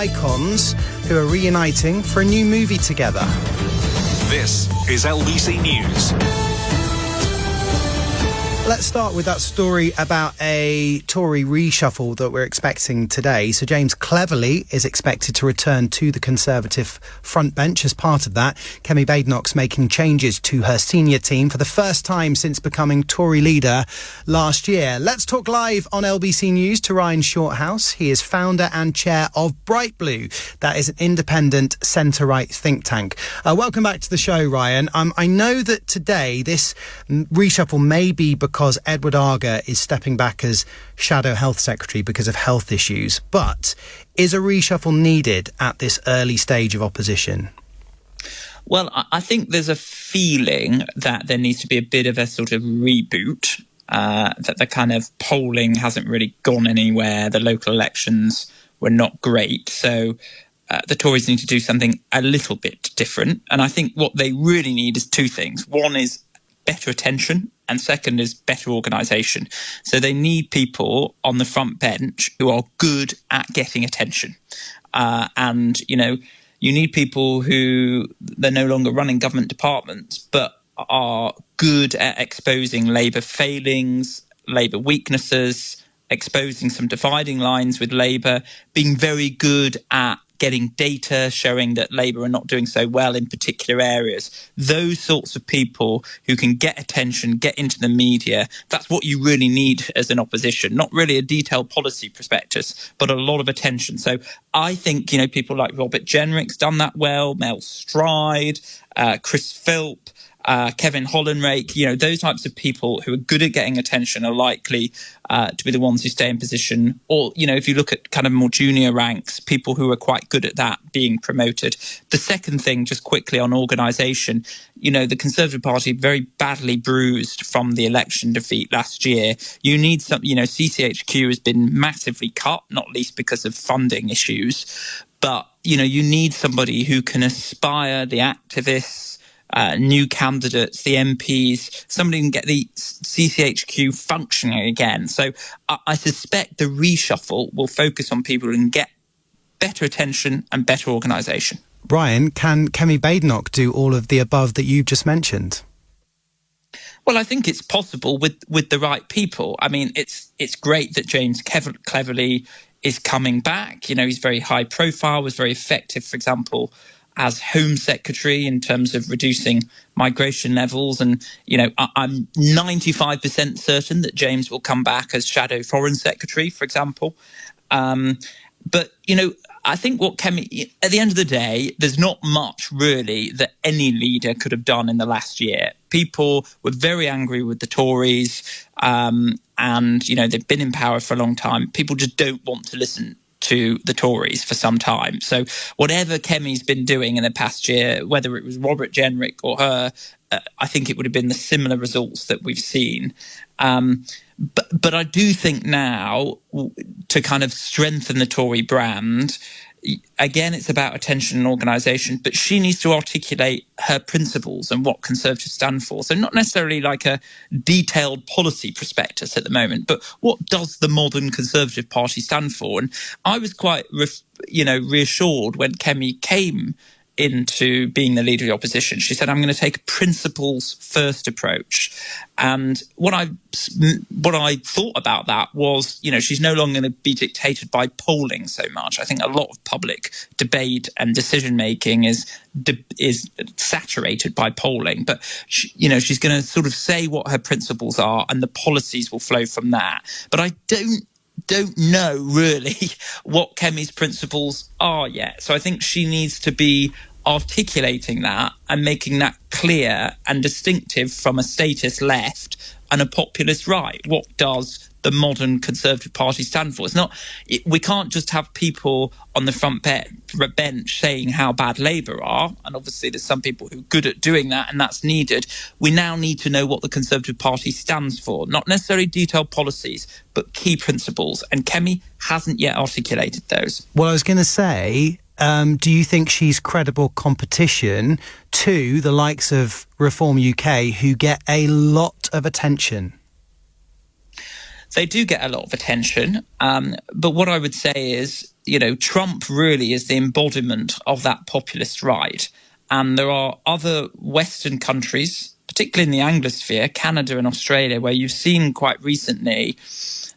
Icons who are reuniting for a new movie together. This is LBC News. Let's start with that story about a Tory reshuffle that we're expecting today. So James Cleverly is expected to return to the Conservative front bench. As part of that, Kemi Badenoch's making changes to her senior team for the first time since becoming Tory leader last year. Let's talk live on LBC News to Ryan Shorthouse. He is founder and chair of Bright Blue. That is an independent centre-right think tank. Welcome back to the show, Ryan. I know that today this reshuffle may be because Edward Arger is stepping back as Shadow Health Secretary because of health issues. But is a reshuffle needed at this early stage of opposition? Well, I think there's a feeling that there needs to be a bit of a sort of reboot, that the kind of polling hasn't really gone anywhere. The local elections were not great. So the Tories need to do something a little bit different. And I think what they really need is two things. One is better attention, and second is better organisation. So they need people on the front bench who are good at getting attention. And, you know, you need people who, they're no longer running government departments, but are good at exposing Labour failings, Labour weaknesses, exposing some dividing lines with Labour, being very good at getting data showing that Labour are not doing so well in particular areas. Those sorts of people who can get attention, get into the media, that's what you really need as an opposition. Not really a detailed policy prospectus, but a lot of attention. So I think, you know, people like Robert Jenrick's done that well, Mel Stride, Chris Philp, Kevin Hollenrake, you know, those types of people who are good at getting attention are likely to be the ones who stay in position. Or, you know, if you look at kind of more junior ranks, people who are quite good at that being promoted. The second thing, just quickly on organisation, you know, the Conservative Party very badly bruised from the election defeat last year. You need some, you know, CCHQ has been massively cut, not least because of funding issues. But, you know, you need somebody who can aspire the activists, new candidates, the MPs, somebody who can get the CCHQ functioning again. So I suspect the reshuffle will focus on people who can get better attention and better organisation. Brian, can Kemi Badenoch do all of the above that you've just mentioned? Well, I think it's possible with the right people. I mean, it's great that James Cleverly is coming back. You know, he's very high profile, was very effective, for example, as Home Secretary in terms of reducing migration levels. And, you know, I'm 95% certain that James will come back as Shadow Foreign Secretary, for example. But, you know, I think what Kemi, at the end of the day, there's not much really that any leader could have done in the last year. People were very angry with the Tories and, you know, they've been in power for a long time. People just don't want to listen to the Tories for some time. So whatever Kemi's been doing in the past year, whether it was Robert Jenrick or her, I think it would have been the similar results that we've seen. But I do think now, to kind of strengthen the Tory brand, again, it's about attention and organisation, but she needs to articulate her principles and what Conservatives stand for. So not necessarily like a detailed policy prospectus at the moment, but what does the modern Conservative Party stand for? And I was quite, reassured when Kemi came into being the leader of the opposition. She said, I'm going to take a principles first approach. And what I thought about that was, you know, she's no longer going to be dictated by polling so much. I think a lot of public debate and decision making is saturated by polling. But she's going to sort of say what her principles are, and the policies will flow from that. But I don't know really what Kemi's principles are yet. So I think she needs to be articulating that and making that clear and distinctive from a statist left and a populist right. What does the modern Conservative Party stand for? We can't just have people on the front bench saying how bad Labour are, and obviously there's some people who are good at doing that, and that's needed. We now need to know what the Conservative Party stands for, not necessarily detailed policies, but key principles, and Kemi hasn't yet articulated those. Well, I was going to say, do you think she's credible competition to the likes of Reform UK, who get a lot of attention? they do get a lot of attention. But what I would say is, Trump really is the embodiment of that populist right. And there are other Western countries, particularly in the Anglosphere, Canada and Australia, where you've seen quite recently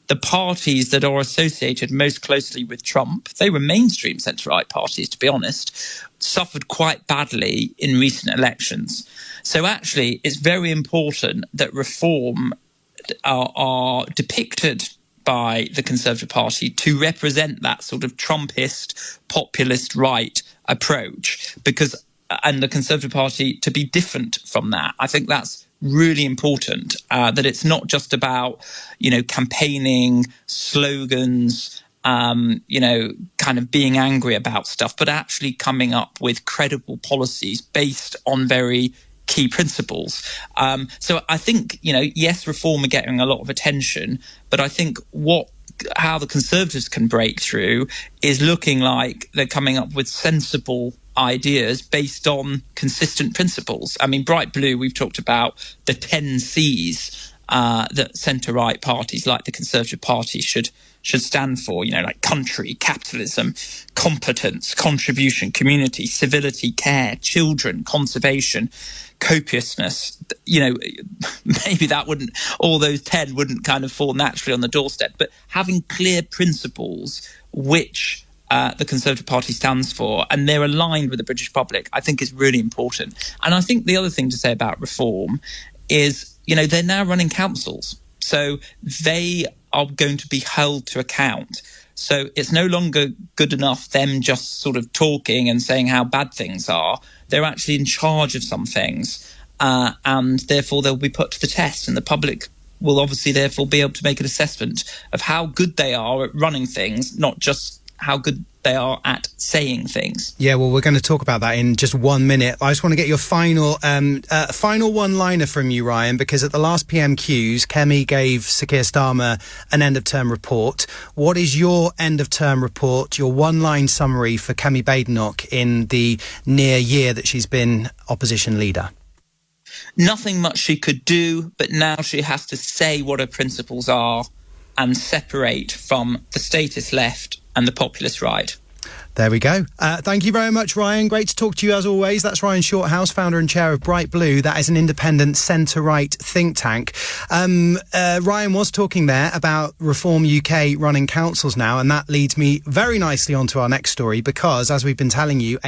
the parties that are associated most closely with Trump, they were mainstream centre-right parties, to be honest, suffered quite badly in recent elections. So actually, it's very important that reform are depicted by the Conservative Party to represent that sort of Trumpist, populist right approach, and the Conservative Party to be different from that. I think that's really important, that it's not just about, campaigning, slogans, kind of being angry about stuff, but actually coming up with credible policies based on very key principles. So I think, yes, reform are getting a lot of attention, but I think how the Conservatives can break through is looking like they're coming up with sensible ideas based on consistent principles. I mean, Bright Blue, we've talked about the 10 C's that centre-right parties like the Conservative Party should stand for, like country, capitalism, competence, contribution, community, civility, care, children, conservation, copiousness. Maybe all those 10 wouldn't kind of fall naturally on the doorstep, but having clear principles which the Conservative Party stands for, and they're aligned with the British public, I think is really important. And I think the other thing to say about reform is, they're now running councils. So they are going to be held to account. So it's no longer good enough them just sort of talking and saying how bad things are. They're actually in charge of some things, and therefore they'll be put to the test, and the public will obviously therefore be able to make an assessment of how good they are at running things, not just how good they are at saying things. Yeah, well, we're going to talk about that in just 1 minute. I just want to get your final one-liner from you, Ryan, because at the last PMQs, Kemi gave Sir Keir Starmer an end-of-term report. What is your end-of-term report, your one-line summary for Kemi Badenoch in the near year that she's been opposition leader? Nothing much she could do, but now she has to say what her principles are and separate from the statist left and the populist right. There we go. Thank you very much, Ryan. Great to talk to you as always. That's Ryan Shorthouse, founder and chair of Bright Blue. That is an independent centre-right think tank. Ryan was talking there about Reform UK running councils now, and that leads me very nicely onto our next story because, as we've been telling you,